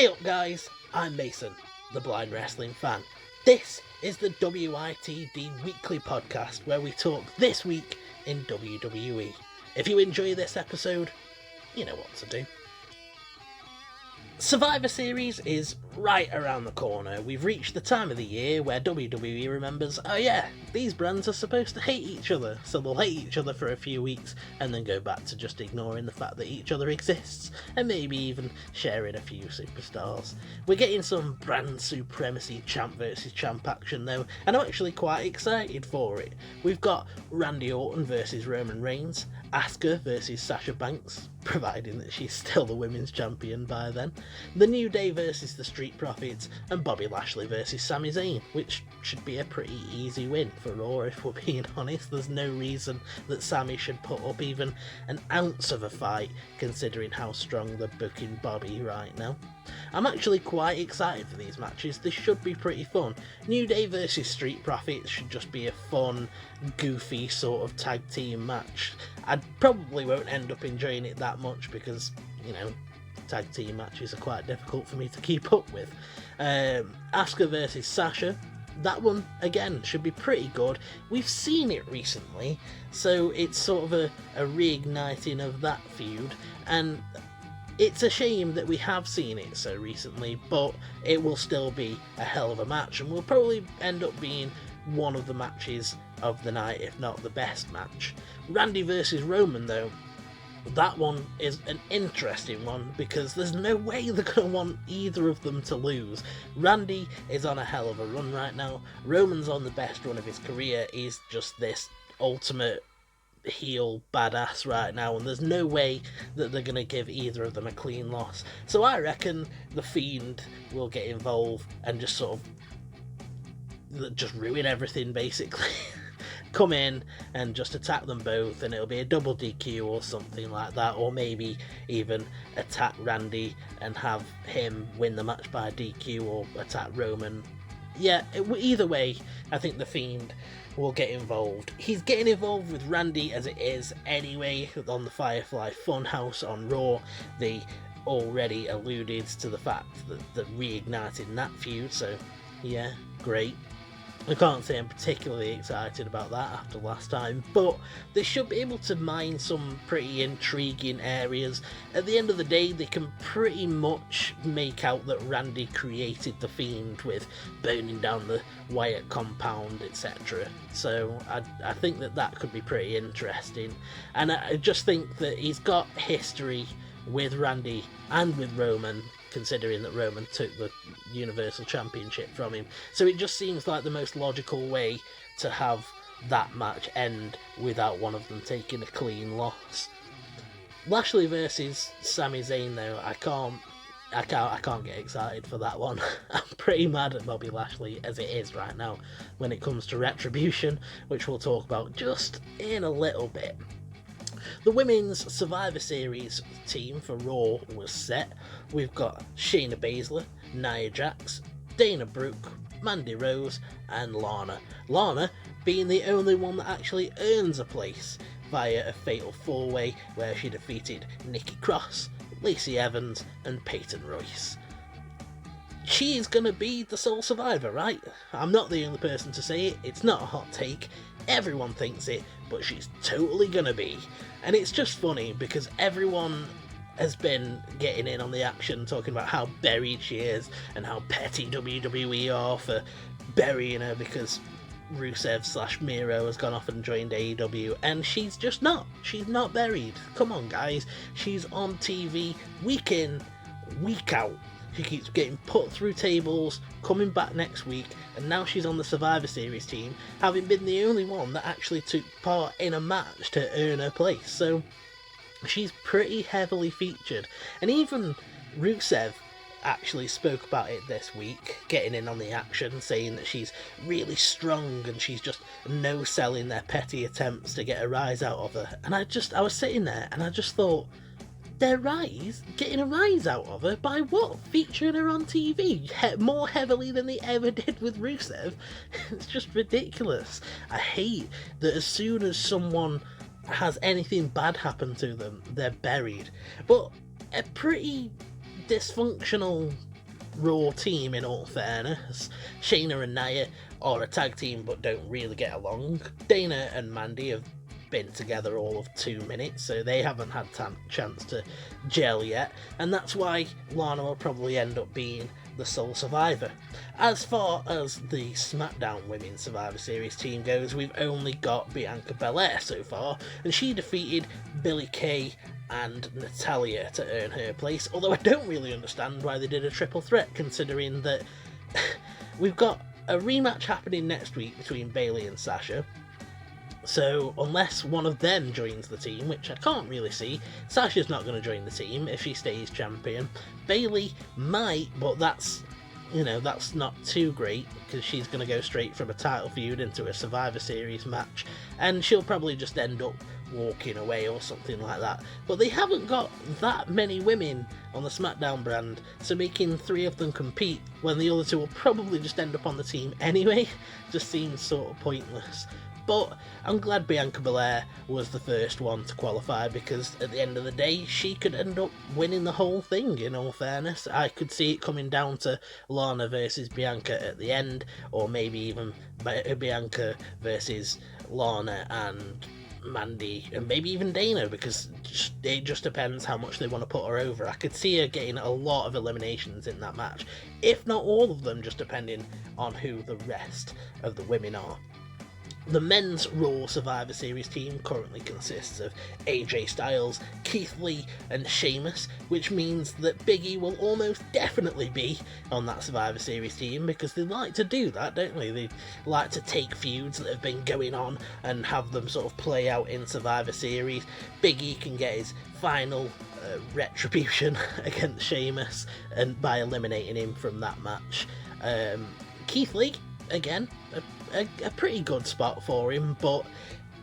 Hey up guys, I'm Mason, the blind wrestling fan. This is the WITD Weekly podcast where we talk this week in WWE. If you enjoy this episode, you know what to do. Survivor Series is right around the corner. We've reached the time of the year where WWE remembers, oh yeah, these brands are supposed to hate each other, so they'll hate each other for a few weeks and then go back to just ignoring the fact that each other exists and maybe even sharing a few superstars. We're getting some brand supremacy champ versus champ action though, and I'm actually quite excited for it. We've got Randy Orton versus Roman Reigns, Asuka versus Sasha Banks, providing that she's still the women's champion by then, The New Day versus the Street Profits, and Bobby Lashley versus Sami Zayn, which should be a pretty easy win for Raw if we're being honest. There's no reason that Sami should put up even an ounce of a fight considering how strong they're booking Bobby right now. I'm actually quite excited for these matches. This should be pretty fun. New Day versus Street Profits should just be a fun, goofy sort of tag team match. I probably won't end up enjoying it that much because, you know, tag team matches are quite difficult for me to keep up with. Asuka versus Sasha, that one again should be pretty good. We've seen it recently, so it's sort of a reigniting of that feud, and it's a shame that we have seen it so recently, but it will still be a hell of a match and will probably end up being one of the matches of the night, if not the best match. Randy versus Roman though, that one is an interesting one because there's no way they're going to want either of them to lose. Randy is on a hell of a run right now. Roman's on the best run of his career. He's just this ultimate heel badass right now, and there's no way that they're going to give either of them a clean loss. So I reckon the Fiend will get involved and just sort of just ruin everything basically. Come in and just attack them both, and it'll be a double DQ or something like that, or maybe even attack Randy and have him win the match by DQ, or attack Roman. Yeah, either way, I think the Fiend will get involved. He's getting involved with Randy as it is anyway on the Firefly Funhouse on Raw. They already alluded to the fact that they're reigniting that feud, so yeah, great. I can't say I'm particularly excited about that after last time, but they should be able to mine some pretty intriguing areas. At the end of the day, they can pretty much make out that Randy created the Fiend with burning down the Wyatt compound, etc. So I think that could be pretty interesting, and I just think that he's got history with Randy and with Roman, considering that Roman took the Universal Championship from him. So it just seems like the most logical way to have that match end without one of them taking a clean loss. Lashley versus Sami Zayn though, I can't get excited for that one. I'm pretty mad at Bobby Lashley as it is right now when it comes to Retribution, which we'll talk about just in a little bit. The Women's Survivor Series team for Raw was set. We've got Shayna Baszler, Nia Jax, Dana Brooke, Mandy Rose and Lana. Lana being the only one that actually earns a place via a fatal four-way where she defeated Nikki Cross, Lacey Evans and Peyton Royce. She's gonna be the sole survivor, right? I'm not the only person to say it, it's not a hot take, everyone thinks it, but she's totally gonna be. And it's just funny because everyone has been getting in on the action, talking about how buried she is and how petty WWE are for burying her because Rusev / Miro has gone off and joined AEW, and she's just not. She's not buried. Come on guys, she's on TV week in, week out. She keeps getting put through tables, coming back next week, and now she's on the Survivor Series team, having been the only one that actually took part in a match to earn her place. So she's pretty heavily featured. And even Rusev actually spoke about it this week, getting in on the action, saying that she's really strong and she's just no-selling their petty attempts to get a rise out of her. And I was sitting there and I just thought, their rise, getting a rise out of her by what? Featuring her on TV more heavily than they ever did with Rusev. It's just ridiculous. I hate that as soon as someone has anything bad happen to them, they're buried. But a pretty dysfunctional Raw team, in all fairness. Shayna and Nia are a tag team but don't really get along. Dana and Mandy have been together all of 2 minutes, so they haven't had chance to gel yet, and that's why Lana will probably end up being the sole survivor. As far as the SmackDown Women's Survivor Series team goes, we've only got Bianca Belair so far, and she defeated Billie Kay and Natalya to earn her place, although I don't really understand why they did a triple threat, considering that we've got a rematch happening next week between Bayley and Sasha. So unless one of them joins the team, which I can't really see, Sasha's not going to join the team if she stays champion. Bayley might, but that's not too great, because she's going to go straight from a title feud into a Survivor Series match, and she'll probably just end up walking away or something like that. But they haven't got that many women on the SmackDown brand, so making 3 of them compete when the other 2 will probably just end up on the team anyway just seems sort of pointless. But I'm glad Bianca Belair was the first one to qualify, because at the end of the day, she could end up winning the whole thing, in all fairness. I could see it coming down to Lana versus Bianca at the end, or maybe even Bianca versus Lana and Mandy, and maybe even Dana, because it just depends how much they want to put her over. I could see her getting a lot of eliminations in that match, if not all of them, just depending on who the rest of the women are. The men's Raw Survivor Series team currently consists of AJ Styles, Keith Lee and Sheamus, which means that Big E will almost definitely be on that Survivor Series team, because they like to do that, don't they? They like to take feuds that have been going on and have them sort of play out in Survivor Series. Big E can get his final retribution against Sheamus and by eliminating him from that match. Keith Lee, again, a pretty good spot for him, but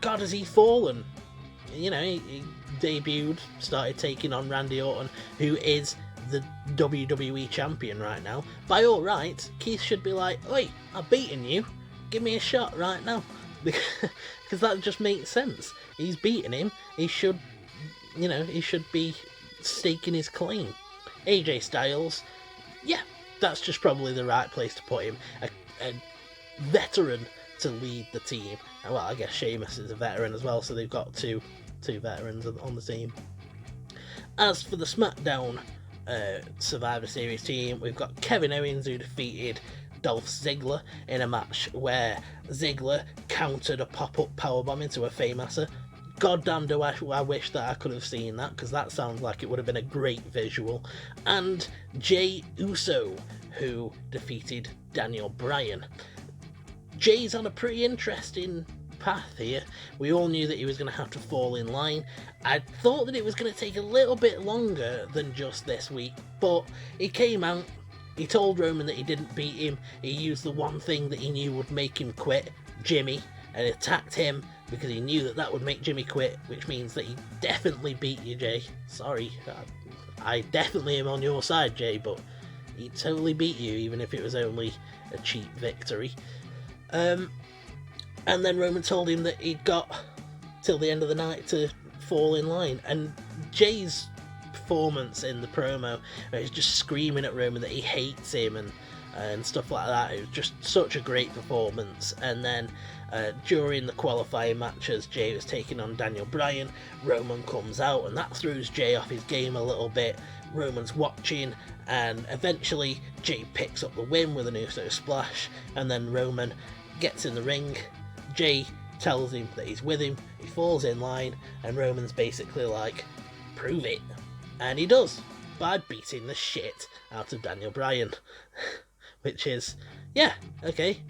God, has he fallen. You know, he debuted, started taking on Randy Orton, who is the WWE champion right now. By all rights, Keith should be like, "Oi, I've beaten you, give me a shot right now," because that just makes sense. He's beaten him, he should be staking his claim. AJ Styles, yeah, that's just probably the right place to put him. A veteran to lead the team. Well, I guess Sheamus is a veteran as well, so they've got two veterans on the team. As for the SmackDown Survivor Series team, we've got Kevin Owens, who defeated Dolph Ziggler in a match where Ziggler countered a pop-up powerbomb into a Fameasser. Goddamn, do I wish that I could have seen that, because that sounds like it would have been a great visual. And Jey Uso, who defeated Daniel Bryan. Jay's on a pretty interesting path here. We all knew that he was going to have to fall in line. I thought that it was going to take a little bit longer than just this week, but he came out, he told Roman that he didn't beat him, he used the one thing that he knew would make him quit, Jimmy, and attacked him because he knew that that would make Jimmy quit, which means that he definitely beat you, Jay. Sorry, I definitely am on your side, Jay, but he totally beat you, even if it was only a cheap victory. And then Roman told him that he'd got till the end of the night to fall in line, and Jay's performance in the promo, he's just screaming at Roman that he hates him and stuff like that. It was just such a great performance. And then during the qualifying matches, Jay was taking on Daniel Bryan, Roman comes out, and that throws Jay off his game a little bit. Roman's watching, and eventually Jay picks up the win with an Uso splash, and then Roman gets in the ring. Jay tells him that he's with him, he falls in line, and Roman's basically like, "Prove it." And he does, by beating the shit out of Daniel Bryan. Which is, yeah, okay,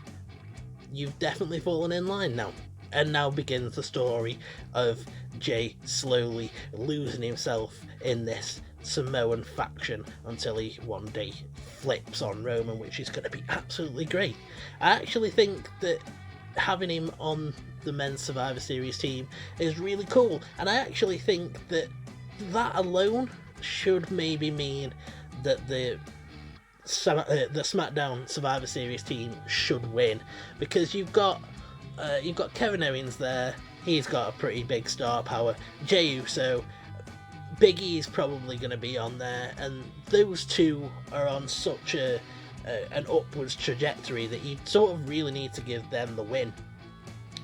you've definitely fallen in line now. And now begins the story of Jay slowly losing himself in this Samoan faction until he one day flips on Roman, which is going to be absolutely great. I actually think that having him on the men's Survivor Series team is really cool, and I actually think that that alone should maybe mean that the SmackDown Survivor Series team should win, because you've got Kevin Owens there, he's got a pretty big star power. Jey Uso, Big E's probably going to be on there, and those two are on such an upwards trajectory that you sort of really need to give them the win.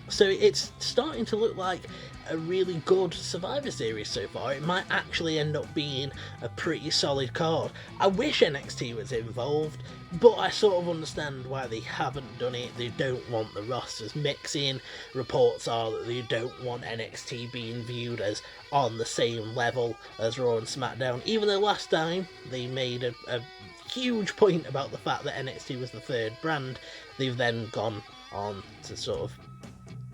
So it's starting to look like a really good Survivor Series so far. It might actually end up being a pretty solid card. I wish NXT was involved, but I sort of understand why they haven't done it. They don't want the rosters mixing. Reports are that they don't want NXT being viewed as on the same level as Raw and Smackdown, even though last time they made a huge point about the fact that NXT was the third brand. They've then gone on to sort of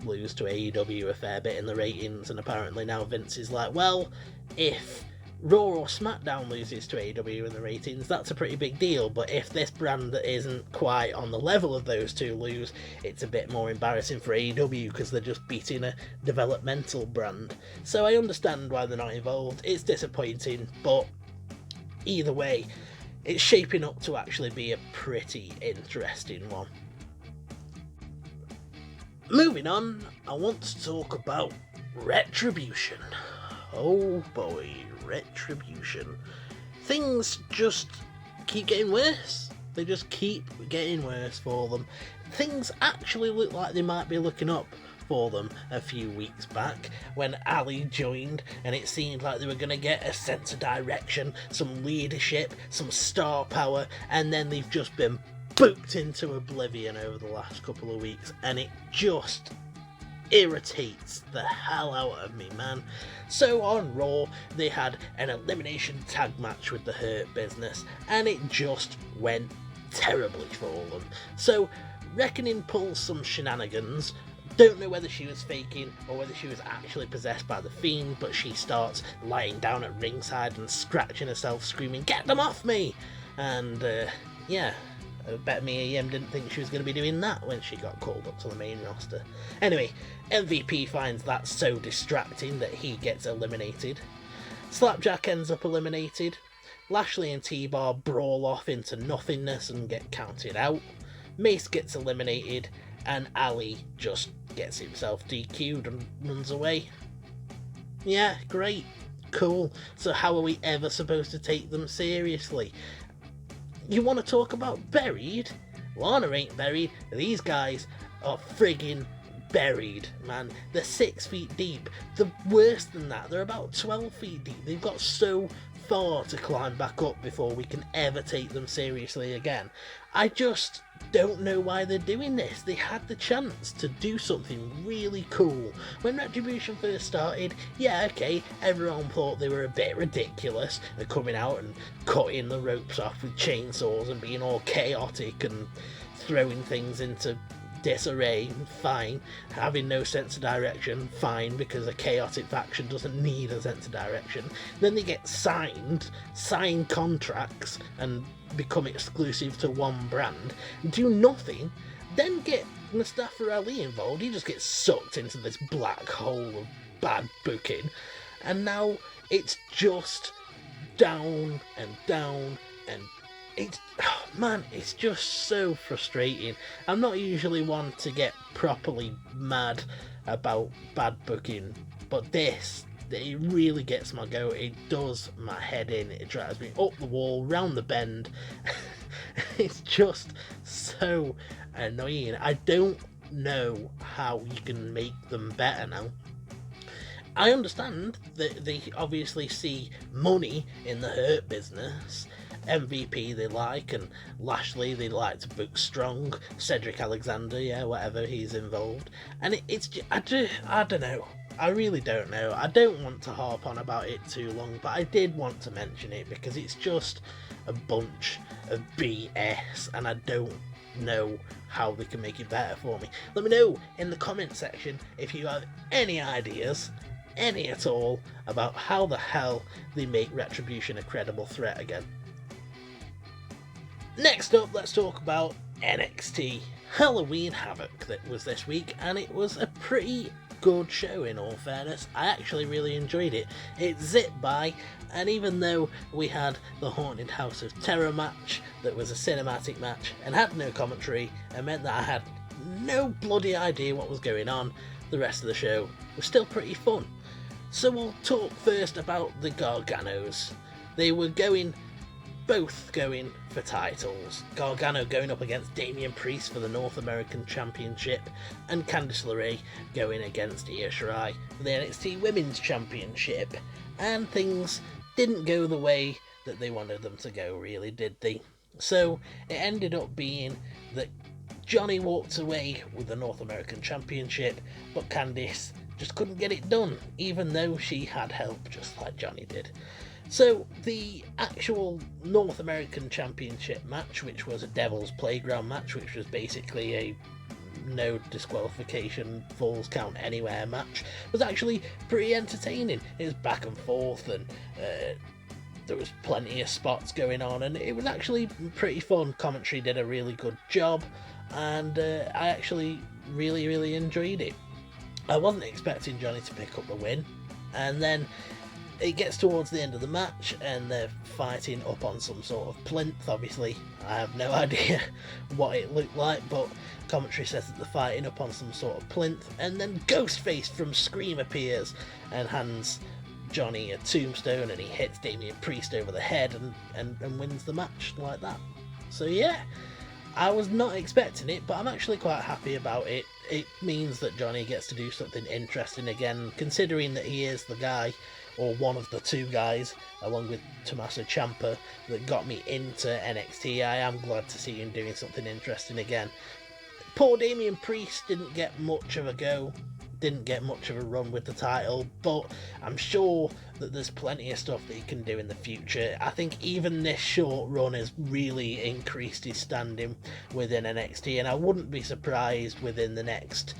lose to AEW a fair bit in the ratings, and apparently now Vince is like, well, if Raw or SmackDown loses to AEW in the ratings, that's a pretty big deal, but if this brand that isn't quite on the level of those two lose, it's a bit more embarrassing for AEW because they're just beating a developmental brand. So I understand why they're not involved. It's disappointing, but either way, it's shaping up to actually be a pretty interesting one. Moving on, I want to talk about Retribution. Oh boy, Retribution. Things just keep getting worse. They just keep getting worse for them. Things actually look like they might be looking up for them a few weeks back when Ali joined, and it seemed like they were going to get a sense of direction, some leadership, some star power, and then they've just been booped into oblivion over the last couple of weeks, and it just irritates the hell out of me, man. So on Raw, they had an elimination tag match with the Hurt Business, and it just went terribly for them. So Reckoning pulls some shenanigans. Don't know whether she was faking or whether she was actually possessed by the Fiend, but she starts lying down at ringside and scratching herself, screaming, "Get them off me!" And yeah, I bet Mia Yim didn't think she was going to be doing that when she got called up to the main roster. Anyway, MVP finds that so distracting that he gets eliminated. Slapjack ends up eliminated. Lashley and T-Bar brawl off into nothingness and get counted out. Mace gets eliminated, and Ali just gets himself DQ'd and runs away. Yeah, great. Cool. So how are we ever supposed to take them seriously? You want to talk about buried? Lana ain't buried. These guys are friggin' buried, man. They're 6 feet deep. They're worse than that. They're about 12 feet deep. They've got so far to climb back up before we can ever take them seriously again. I just don't know why they're doing this. They had the chance to do something really cool. When Retribution first started, yeah, okay, everyone thought they were a bit ridiculous. They're coming out and cutting the ropes off with chainsaws and being all chaotic and throwing things into disarray, fine. Having no sense of direction, fine, because a chaotic faction doesn't need a sense of direction. Then they get signed contracts and become exclusive to one brand, do nothing, then get Mustafa Ali involved. He just gets sucked into this black hole of bad booking, and now it's just down and down, and it's, oh man, it's just so frustrating. I'm not usually one to get properly mad about bad booking, but this, it really gets my goat. It does my head in. It drives me up the wall, round the bend. It's just so annoying. I don't know how you can make them better now. I understand that they obviously see money in the Hurt Business. MVP they like, and Lashley they like to book strong. Cedric Alexander, yeah, whatever, he's involved. And it's just, I don't know. I really don't know. I don't want to harp on about it too long, but I did want to mention it because it's just a bunch of BS, and I don't know how they can make it better for me. Let me know in the comment section if you have any ideas, any at all, about how the hell they make Retribution a credible threat again. Next up, let's talk about NXT Halloween Havoc that was this week, and it was a pretty good show in all fairness. I actually really enjoyed it. It zipped by, and even though we had the Haunted House of Terror match that was a cinematic match and had no commentary and meant that I had no bloody idea what was going on, the rest of the show was still pretty fun. So we'll talk first about the Garganos. They were both going for titles. Gargano going up against Damian Priest for the North American Championship, and Candice LeRae going against Io Shirai for the NXT Women's Championship. And things didn't go the way that they wanted them to go, really, did they? So it ended up being that Johnny walked away with the North American Championship, but Candice just couldn't get it done, even though she had help, just like Johnny did. So the actual North American Championship match, which was a Devil's Playground match, which was basically a no disqualification, falls count anywhere match, was actually pretty entertaining. It was back and forth, and there was plenty of spots going on, and it was actually pretty fun. Commentary did a really good job, and I actually really enjoyed it. I wasn't expecting Johnny to pick up the win, and then it gets towards the end of the match and they're fighting up on some sort of plinth. Obviously, I have no idea what it looked like, but commentary says that they're fighting up on some sort of plinth, and then Ghostface from Scream appears and hands Johnny a tombstone, and he hits Damian Priest over the head and wins the match like that. So yeah, I was not expecting it, but I'm actually quite happy about it. It means that Johnny gets to do something interesting again, considering that he is the guy, or one of the two guys, along with Tommaso Ciampa, that got me into NXT. I am glad to see him doing something interesting again. Poor Damian Priest didn't get much of a go, didn't get much of a run with the title, but I'm sure that there's plenty of stuff that he can do in the future. I think even this short run has really increased his standing within NXT, and I wouldn't be surprised within the next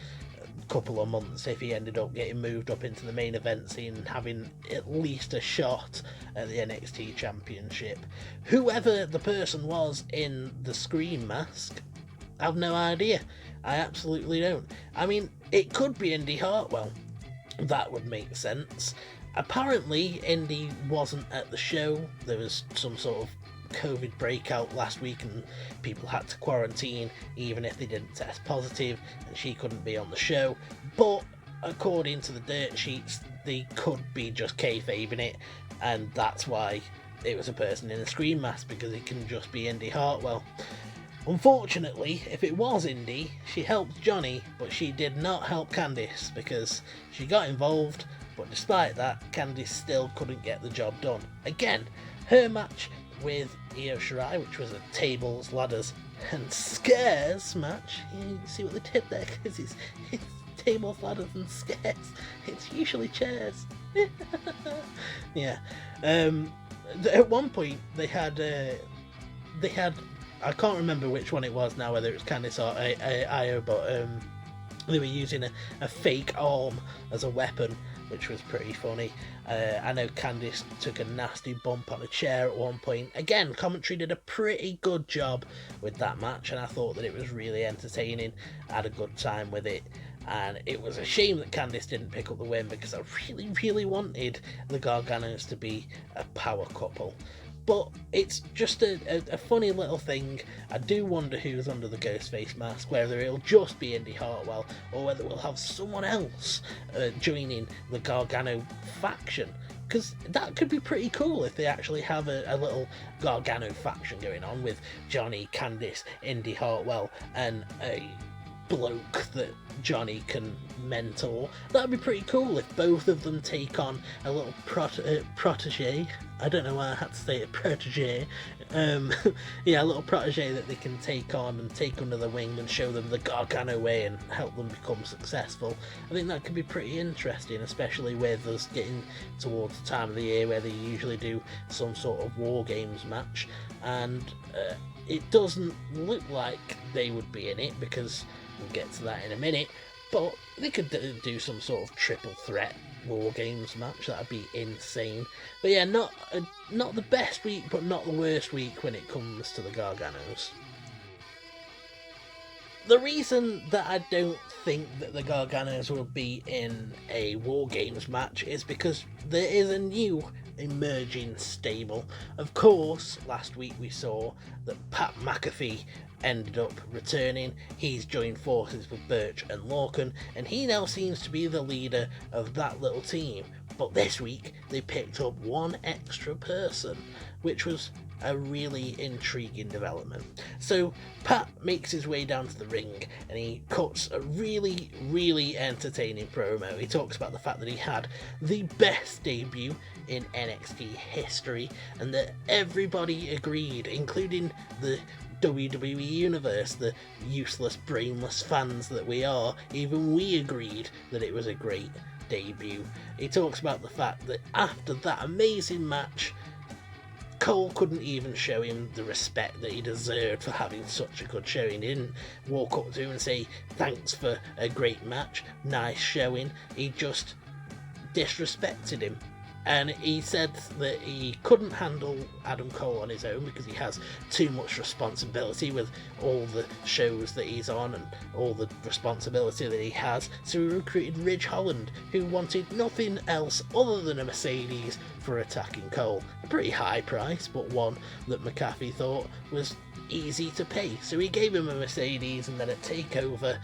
couple of months if he ended up getting moved up into the main event scene and having at least a shot at the NXT Championship. Whoever the person was in the Scream mask, I have no idea. I absolutely don't. I mean, it could be Indy Hartwell. That would make sense. Apparently, Indy wasn't at the show. There was some sort of COVID breakout last week and people had to quarantine even if they didn't test positive, and she couldn't be on the show. But according to the dirt sheets, they could be just kayfabing it, and that's why it was a person in a Scream mask, because it can just be Indy Hartwell. Unfortunately, if it was Indy, she helped Johnny, but she did not help Candice, because she got involved, but despite that, Candice still couldn't get the job done. Again, her match with Io Shirai, which was a tables, ladders and scares match. You see what they did there, because it's tables, ladders and scares. It's usually chairs. Yeah. At one point they had I can't remember which one it was now, whether it was Candice or Io, but they were using a fake arm as a weapon, which was pretty funny. I know Candice took a nasty bump on a chair at one point. Again, commentary did a pretty good job with that match, and I thought that it was really entertaining. I had a good time with it, and it was a shame that Candice didn't pick up the win, because I really wanted the Garganos to be a power couple. But it's just a funny little thing. I do wonder who's under the Ghostface mask, whether it'll just be Indy Hartwell or whether we'll have someone else joining the Gargano faction, because that could be pretty cool if they actually have a little Gargano faction going on with Johnny, Candice, Indy Hartwell and a bloke that Johnny can mentor. That'd be pretty cool if both of them take on a little protege. I don't know why I had to say it, protege. Yeah, a little protege that they can take on and take under the wing and show them the Gargano way and help them become successful. I think that could be pretty interesting, especially with us getting towards the time of the year where they usually do some sort of War Games match, and it doesn't look like they would be in it, because we'll get to that in a minute, but they could do some sort of triple threat War Games match. That'd be insane. But yeah, not the best week, but not the worst week when it comes to the Garganos. The reason that I don't think that the Garganos will be in a War Games match is because there is a new emerging stable. Of course, last week we saw that Pat McAfee ended up returning. He's joined forces with Birch and Lorcan, and he now seems to be the leader of that little team. But this week they picked up one extra person, which was a really intriguing development. So Pat makes his way down to the ring and he cuts a really, really entertaining promo. He talks about the fact that he had the best debut in NXT history and that everybody agreed, including the WWE Universe, the useless, brainless fans that we are, even we agreed that it was a great debut. He talks about the fact that after that amazing match, Cole couldn't even show him the respect that he deserved for having such a good showing. He didn't walk up to him and say, thanks for a great match, nice showing. He just disrespected him. And he said that he couldn't handle Adam Cole on his own because he has too much responsibility with all the shows that he's on and all the responsibility that he has. So he recruited Ridge Holland, who wanted nothing else other than a Mercedes for attacking Cole. A pretty high price, but one that McAfee thought was easy to pay. So he gave him a Mercedes, and then at TakeOver,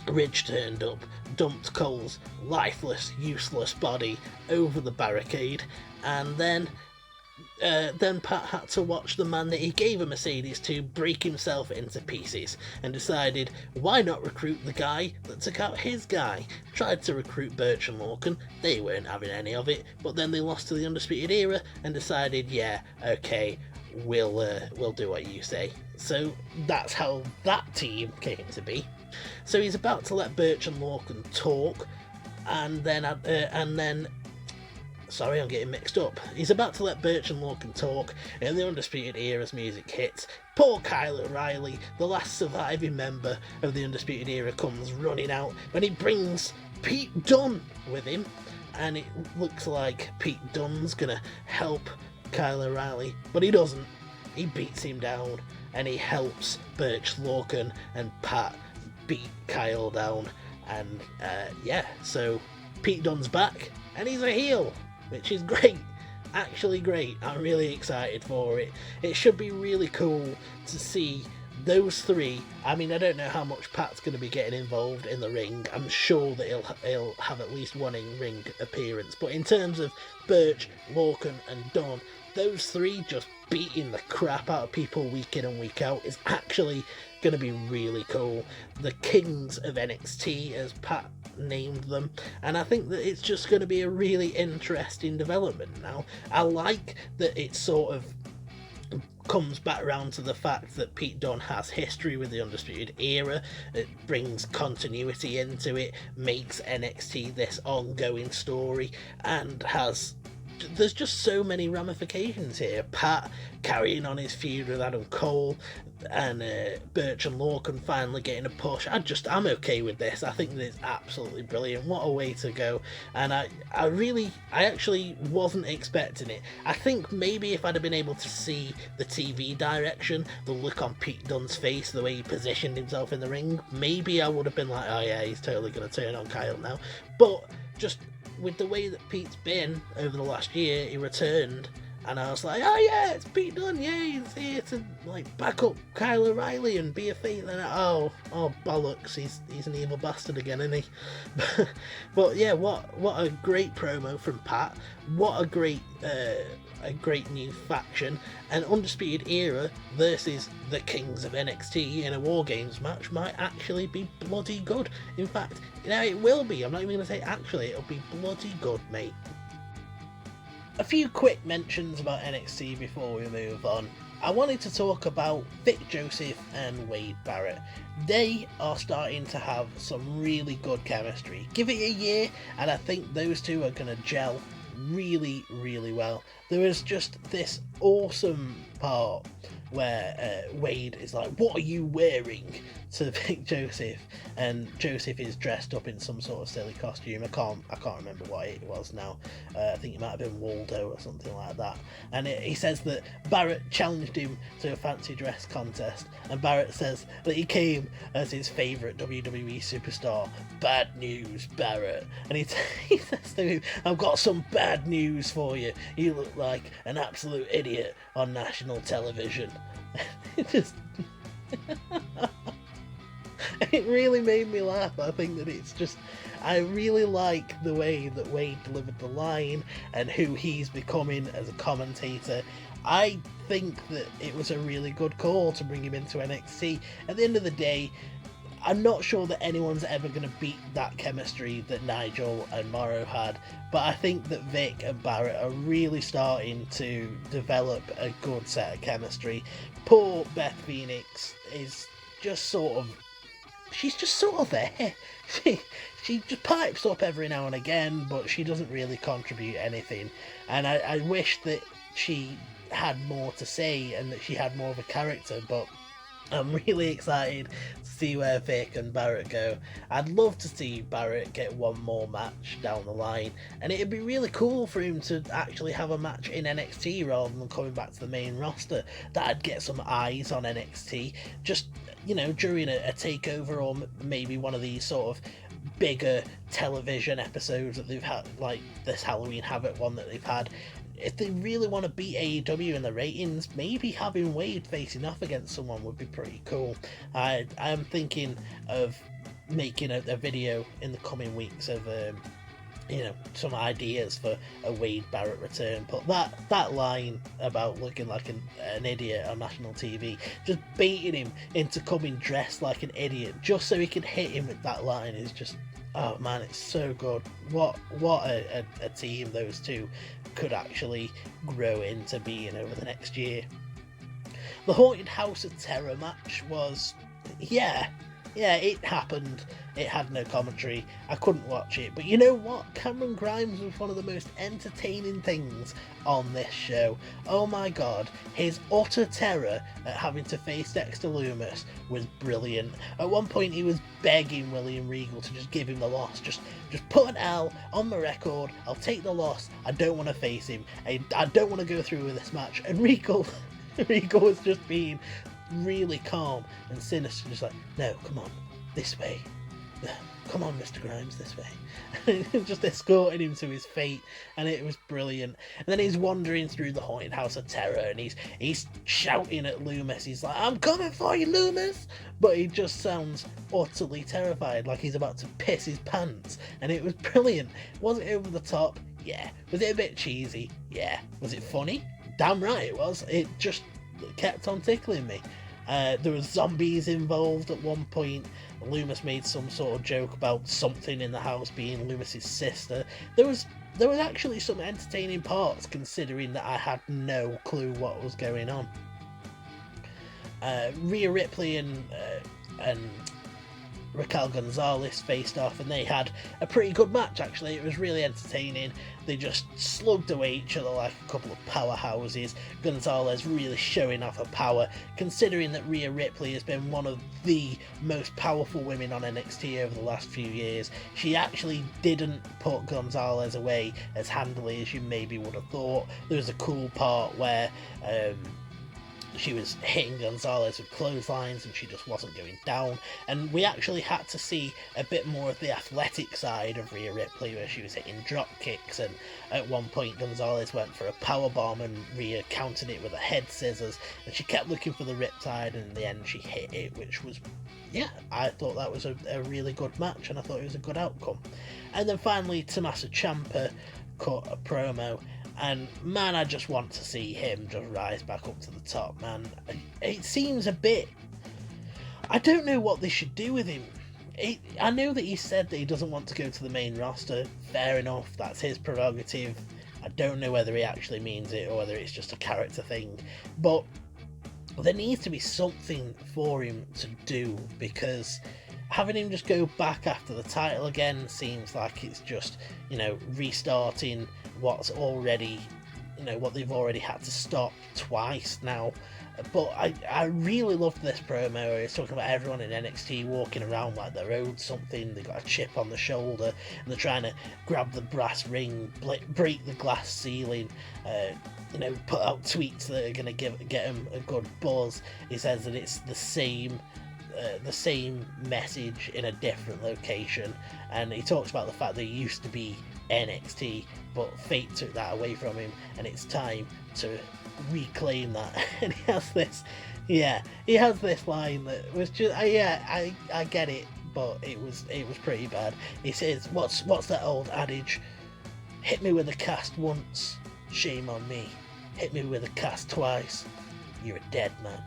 Ridge turned up, dumped Cole's lifeless, useless body over the barricade, and then Pat had to watch the man that he gave a Mercedes to break himself into pieces, and decided, why not recruit the guy that took out his guy? Tried to recruit Birch and Lorcan, they weren't having any of it, but then they lost to the Undisputed Era and decided, yeah, okay, we'll do what you say. So that's how that team came to be. So he's about to let Birch and Lorcan talk, and then sorry, I'm getting mixed up. He's about to let Birch and Lorcan talk, and the Undisputed Era's music hits. Poor Kyle O'Reilly, the last surviving member of the Undisputed Era, comes running out, and he brings Pete Dunne with him, and it looks like Pete Dunne's gonna help Kyle O'Reilly, but he doesn't. He beats him down, and he helps Birch, Lorcan, and Pat beat Kyle down, and so Pete Dunne's back, and he's a heel, which is great, actually great. I'm really excited for it. It should be really cool to see those three. I mean, I don't know how much Pat's going to be getting involved in the ring. I'm sure that he'll have at least one in-ring appearance, but in terms of Birch, Lorcan, and Dunne, those three just beating the crap out of people week in and week out is actually going to be really cool. The Kings of NXT, as Pat named them, and I think that it's just going to be a really interesting development now. I like that it sort of comes back around to the fact that Pete Dunne has history with the Undisputed Era. It brings continuity into it, makes NXT this ongoing story, and there's just so many ramifications here. Pat carrying on his feud with Adam Cole, and Birch and Lorcan finally getting a push. I'm okay with this. I think that it's absolutely brilliant. What a way to go. And I actually wasn't expecting it. I think maybe if I'd have been able to see the TV direction, the look on Pete Dunne's face, the way he positioned himself in the ring, maybe I would have been like, oh yeah, he's totally going to turn on Kyle now. But just with the way that Pete's been over the last year, he returned, and I was like, oh yeah, it's Pete Dunne, yeah, he's here to like back up Kyle O'Reilly and be a face. And oh bollocks, he's an evil bastard again, isn't he? But yeah, what a great promo from Pat. What a great new faction. An Undisputed Era versus the Kings of NXT in a War Games match might actually be bloody good. In fact, it will be. I'm not even going to say actually, it'll be bloody good, mate. A few quick mentions about NXT before we move on. I wanted to talk about Vic Joseph and Wade Barrett. They are starting to have some really good chemistry. Give it a year, and I think those two are going to gel really, really well. There is just this awesome part where Wade is like, what are you wearing, to Vic Joseph, and Joseph is dressed up in some sort of silly costume. I can't remember what it was now. I think it might have been Waldo or something like that. And he says that Barrett challenged him to a fancy dress contest, and Barrett says that he came as his favourite WWE superstar. Bad news, Barrett. And he says to him, I've got some bad news for you. You look like an absolute idiot on national television. It just It really made me laugh. I think that it's just, I really like the way that Wade delivered the line and who he's becoming as a commentator. I think that it was a really good call to bring him into NXT. At the end of the day, I'm not sure that anyone's ever going to beat that chemistry that Nigel and Morrow had, but I think that Vic and Barrett are really starting to develop a good set of chemistry. Poor Beth Phoenix is just sort of, she's just sort of there. She just pipes up every now and again, but she doesn't really contribute anything, and I wish that she had more to say and that she had more of a character, but I'm really excited to see where Vic and Barrett go. I'd love to see Barrett get one more match down the line, and it'd be really cool for him to actually have a match in NXT rather than coming back to the main roster. That'd get some eyes on NXT, just, you know, during a takeover, or maybe one of these sort of bigger television episodes that they've had, like this Halloween Havoc one that they've had. If they really want to beat AEW in the ratings, maybe having Wade facing off against someone would be pretty cool. I am thinking of making a video in the coming weeks of you know, some ideas for a Wade Barrett return. But that line about looking like an idiot on national TV, just baiting him into coming dressed like an idiot just so he can hit him with that line, is just, oh man, it's so good. What a team those two could actually grow into being over the next year. The Haunted House of Terror match was, yeah, it happened. It had no commentary. I couldn't watch it. But you know what? Cameron Grimes was one of the most entertaining things on this show. Oh my god, his utter terror at having to face Dexter Lumis was brilliant. At one point he was begging William Regal to just give him the loss. Just put an L on my record. I'll take the loss. I don't want to face him. I don't want to go through with this match. And Regal was just being really calm and sinister, just like, no, come on, this way. Come on, Mr. Grimes, this way. Just escorting him to his fate, and it was brilliant. And then he's wandering through the Haunted House of Terror, and he's shouting at Loomis. He's like, I'm coming for you, Loomis! But he just sounds utterly terrified, like he's about to piss his pants. And it was brilliant. Was it over the top? Yeah. Was it a bit cheesy? Yeah. Was it funny? Damn right it was. It just kept on tickling me. There was zombies involved at one point. Loomis made some sort of joke about something in the house being Loomis's sister. There was actually some entertaining parts, considering that I had no clue what was going on. Rhea Ripley and Raquel Gonzalez faced off, and they had a pretty good match actually. It was really entertaining. They just slugged away each other like a couple of powerhouses. Gonzalez really showing off her power, considering that Rhea Ripley has been one of the most powerful women on NXT over the last few years. She actually didn't put Gonzalez away as handily as you maybe would have thought. There was a cool part where she was hitting Gonzalez with clotheslines and she just wasn't going down, and we actually had to see a bit more of the athletic side of Rhea Ripley, where she was hitting drop kicks, and at one point Gonzalez went for a powerbomb and Rhea countered it with a head scissors, and she kept looking for the riptide, and in the end she hit it, which was, yeah, I thought that was a really good match, and I thought it was a good outcome. And then finally Tommaso Ciampa cut a promo, and man, I just want to see him just rise back up to the top, man. It seems a bit, I don't know what they should do with him. I know that he said that he doesn't want to go to the main roster. Fair enough, that's his prerogative. I don't know whether he actually means it or whether it's just a character thing, but there needs to be something for him to do, because having him just go back after the title again seems like it's just, you know, restarting what's already, you know, what they've already had to stop twice now. But I really loved this promo where he's talking about everyone in NXT walking around like they're owed something. They've got a chip on the shoulder and they're trying to grab the brass ring, break the glass ceiling, you know, put out tweets that are going to get him a good buzz. He says that it's the same message in a different location, and he talks about the fact that he used to be NXT, but fate took that away from him, and it's time to reclaim that. And he has this line that was just, I get it, but it was pretty bad. He says, what's that old adage? Hit me with a cast once, shame on me. Hit me with a cast twice, you're a dead man.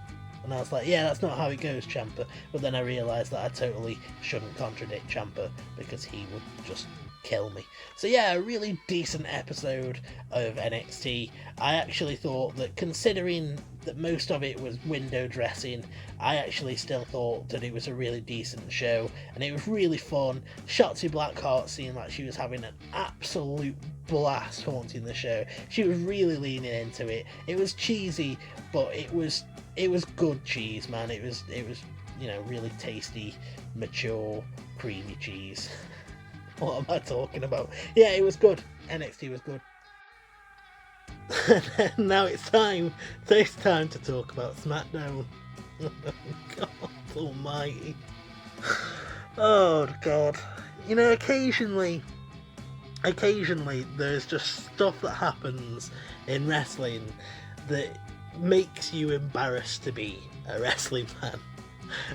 And I was like, yeah, that's not how it goes, Ciampa. But then I realised that I totally shouldn't contradict Ciampa, because he would just kill me. So yeah, a really decent episode of NXT. I actually thought that, considering that most of it was window dressing, I actually still thought that it was a really decent show, and it was really fun. Shotzi Blackheart seemed like she was having an absolute blast haunting the show. She was really leaning into it. It was cheesy, but it was good cheese, man. It was really tasty, mature, creamy cheese. What am I talking about? Yeah, it was good. NXT was good. And now it's time to talk about Smackdown. God almighty. Oh God. Occasionally there's just stuff that happens in wrestling that makes you embarrassed to be a wrestling fan.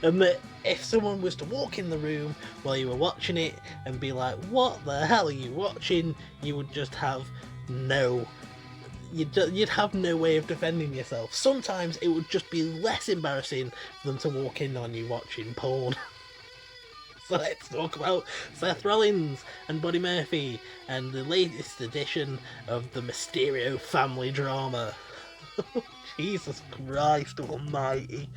And that if someone was to walk in the room while you were watching it and be like, what the hell are you watching? You would just have you'd have no way of defending yourself. Sometimes it would just be less embarrassing for them to walk in on you watching porn. So let's talk about Seth Rollins and Buddy Murphy and the latest edition of the Mysterio family drama. Jesus Christ almighty.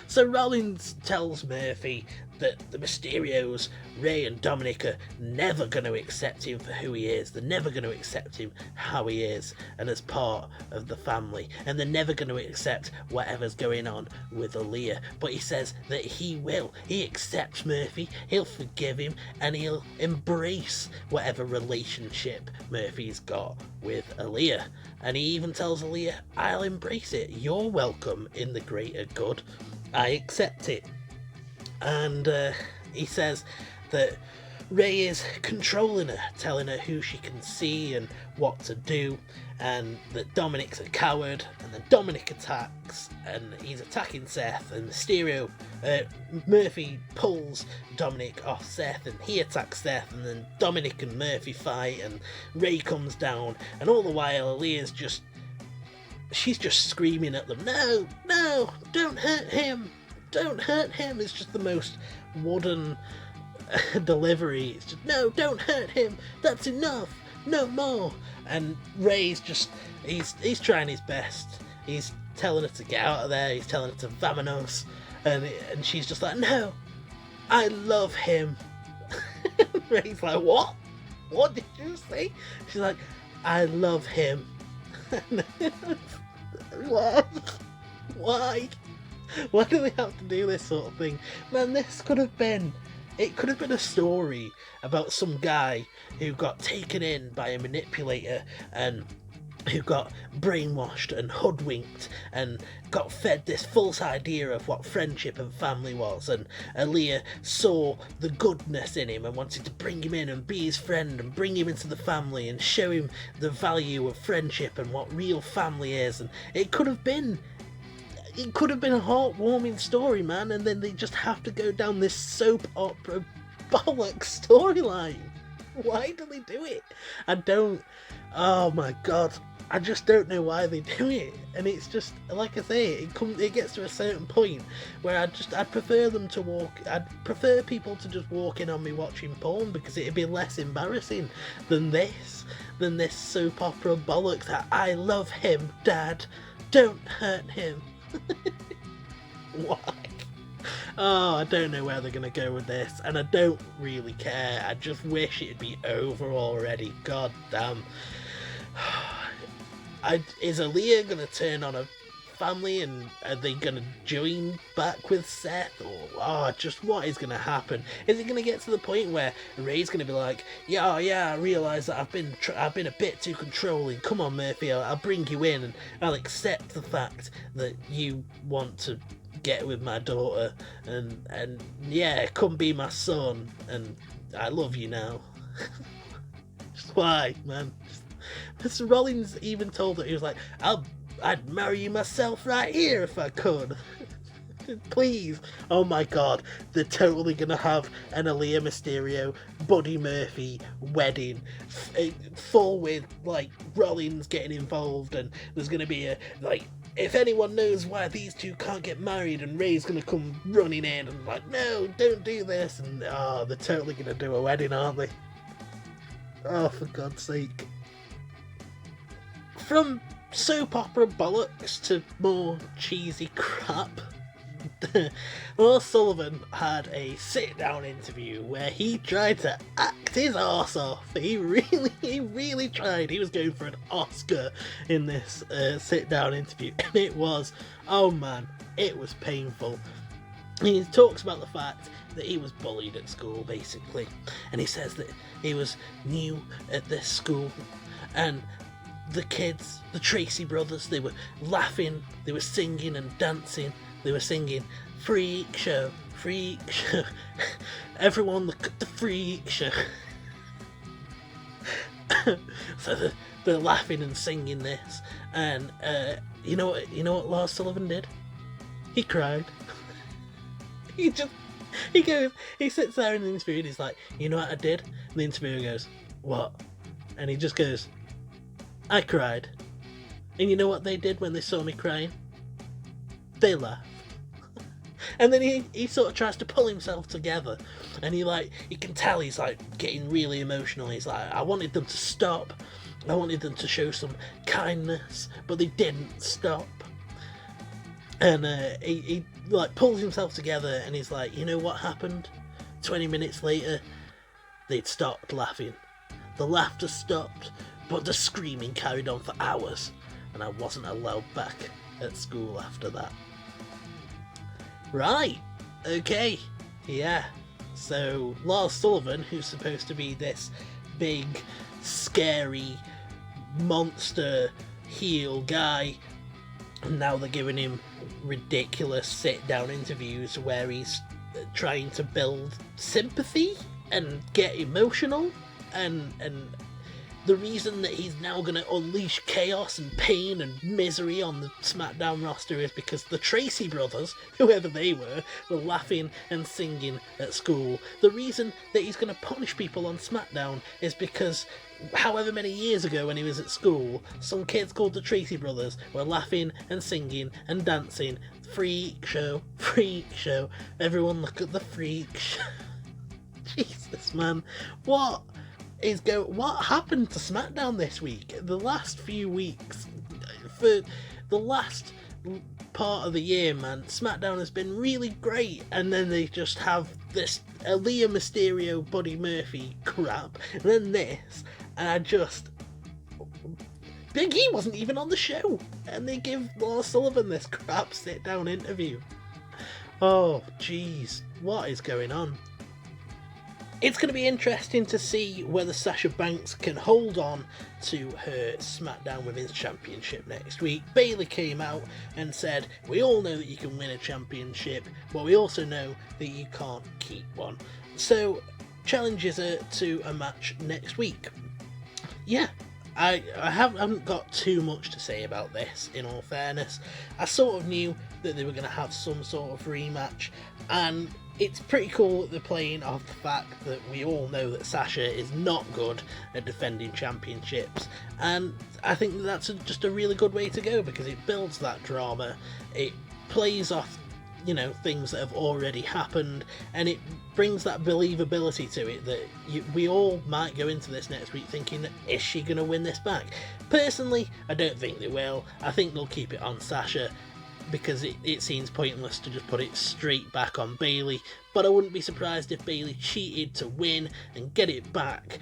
So Rollins tells Murphy that the Mysterios, Rhea and Dominic, are never going to accept him for who he is. They're never going to accept him how he is and as part of the family. And they're never going to accept whatever's going on with Aaliyah. But he says that he will. He accepts Murphy, he'll forgive him, and he'll embrace whatever relationship Murphy's got with Aaliyah. And he even tells Aaliyah, I'll embrace it. You're welcome in the greater good. I accept it. And he says that Ray is controlling her, telling her who she can see and what to do, and that Dominic's a coward, and then Dominic attacks, and he's attacking Seth, and Murphy pulls Dominic off Seth, and he attacks Seth, and then Dominic and Murphy fight, and Ray comes down, and all the while Aaliyah's she's just screaming at them, no, don't hurt him, don't hurt him. It's just the most wooden delivery. It's just, no, don't hurt him, that's enough, no more. And Ray's he's trying his best. He's telling her to get out of there, he's telling her to vamonos, and she's just like, no, I love him. Ray's like, what did you say? She's like, I love him. Why do they have to do this sort of thing? Man, it could have been a story about some guy who got taken in by a manipulator and who got brainwashed and hoodwinked and got fed this false idea of what friendship and family was, and Aaliyah saw the goodness in him and wanted to bring him in and be his friend and bring him into the family and show him the value of friendship and what real family is. And it could have been a heartwarming story, man, and then they just have to go down this soap opera bollocks storyline. Why do they do it? Oh my god, I just don't know why they do it. And it's just, like I say, it gets to a certain point where I'd prefer people to just walk in on me watching porn, because it'd be less embarrassing than this soap opera bollocks that I love him, Dad, don't hurt him. Why? Oh, I don't know where they're going to go with this, and I don't really care. I just wish it'd be over already. God damn. Is Aaliyah going to turn on her family, and are they going to join back with Seth, or just what is going to happen? Is it going to get to the point where Ray's going to be like, yeah, I realise that I've been a bit too controlling, come on Murphy, I'll bring you in and I'll accept the fact that you want to get with my daughter, and yeah, come be my son, and I love you now. Just why, man? Mr. Rollins even told her, he was like, I'd marry you myself right here if I could. Please. Oh my god, they're totally gonna have an Aaliyah Mysterio, Buddy Murphy wedding, full with, like, Rollins getting involved, and there's gonna be a, like, if anyone knows why these two can't get married, and Ray's gonna come running in and like, no, don't do this, and they're totally gonna do a wedding, aren't they? Oh, for God's sake. From soap opera bollocks to more cheesy crap, Lars Sullivan had a sit-down interview where he tried to act his arse off. He really tried. He was going for an Oscar in this sit-down interview, and it was, oh man, it was painful. He talks about the fact that he was bullied at school, basically, and he says that he was new at this school, and the kids, the Tracy brothers, they were laughing, they were singing and dancing. They were singing, freak show, freak show. Everyone look at the freak show. So they're laughing and singing this. And you know what Lars Sullivan did? He cried. He sits there in the interview and he's like, you know what I did? And the interviewer goes, what? And he just goes, I cried. And you know what they did when they saw me crying? They laughed. And then he sort of tries to pull himself together, and you can tell he's like getting really emotional. He's like, I wanted them to stop, I wanted them to show some kindness, but they didn't stop. And he like pulls himself together, and he's like, you know what happened? 20 minutes later, they'd stopped laughing. The laughter stopped, but the screaming carried on for hours, and I wasn't allowed back at school after that. Right, okay, yeah, so Lars Sullivan, who's supposed to be this big, scary, monster heel guy, now they're giving him ridiculous sit-down interviews where he's trying to build sympathy and get emotional, and the reason that he's now going to unleash chaos and pain and misery on the SmackDown roster is because the Tracy brothers, whoever they were laughing and singing at school. The reason that he's going to punish people on SmackDown is because however many years ago when he was at school, some kids called the Tracy brothers were laughing and singing and dancing. Freak show, everyone look at the freak show. Jesus, man, what happened to SmackDown this week? The last few weeks, for the last part of the year, man, SmackDown has been really great, and then they just have this Aaliyah Mysterio, Buddy Murphy crap, and then this, and Big E wasn't even on the show, and they give Lars Sullivan this crap sit-down interview. Oh, jeez, what is going on? It's going to be interesting to see whether Sasha Banks can hold on to her SmackDown Women's Championship next week. Bayley came out and said, we all know that you can win a championship, but we also know that you can't keep one. So, challenges her to a match next week. Yeah, I haven't got too much to say about this, in all fairness. I sort of knew that they were going to have some sort of rematch, and it's pretty cool that they're playing off the fact that we all know that Sasha is not good at defending championships, and I think that's just a really good way to go, because it builds that drama, it plays off, things that have already happened, and it brings that believability to it that we all might go into this next week thinking, is she going to win this back? Personally, I don't think they will. I think they'll keep it on Sasha, because it seems pointless to just put it straight back on Bayley, but I wouldn't be surprised if Bayley cheated to win and get it back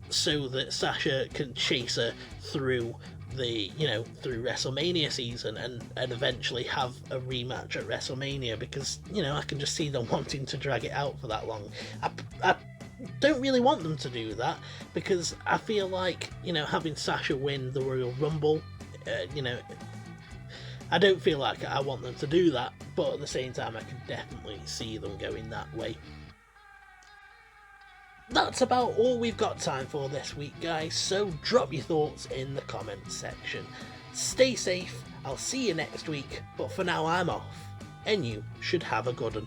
so that Sasha can chase her through through WrestleMania season and eventually have a rematch at WrestleMania, because, I can just see them wanting to drag it out for that long. I don't really want them to do that, because I feel like, having Sasha win the Royal Rumble, I don't feel like I want them to do that, but at the same time I can definitely see them going that way. That's about all we've got time for this week, guys, so drop your thoughts in the comments section. Stay safe, I'll see you next week, but for now I'm off, and you should have a good one.